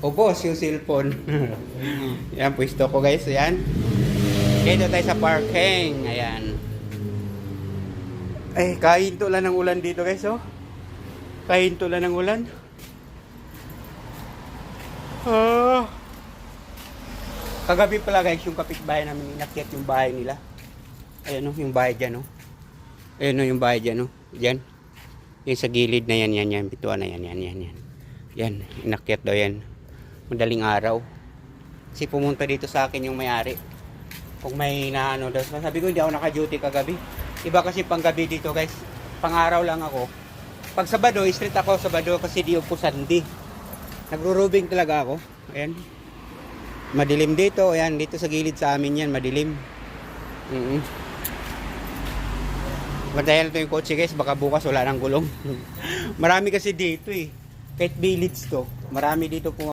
Ubos yung cellphone. Yan, pwesto ko guys. Ayan. Dito tayo sa parking. Ayan. Ay, kahinto lang ng ulan dito guys, oh. Kahinto lang ng ulan. Ah. Kagabi pala guys, yung kapitbahay namin, inakyat yung bahay nila. Ayan, oh, yung bahay dyan, oh. Ayan, oh, yung bahay dyan, oh. Dyan. Yung sa gilid na yan. Bituan na yan. Yan, inakyat daw yan. Madaling araw. Kasi pumunta dito sa akin yung may-ari. Kung may naano daw. Sabi ko, hindi ako naka-duty kagabi. Iba kasi pang gabi dito guys. Pang-araw lang ako. Pag Sabado, street ako Sabado kasi di po Sunday. Nagro-rubing talaga ako. Ayan. Madilim dito. Ayan, dito sa gilid sa amin yan. Madilim. Bantayan ito yung kotse guys. Baka bukas wala nang gulong. Marami kasi dito eh. Kahit village to. Marami dito po.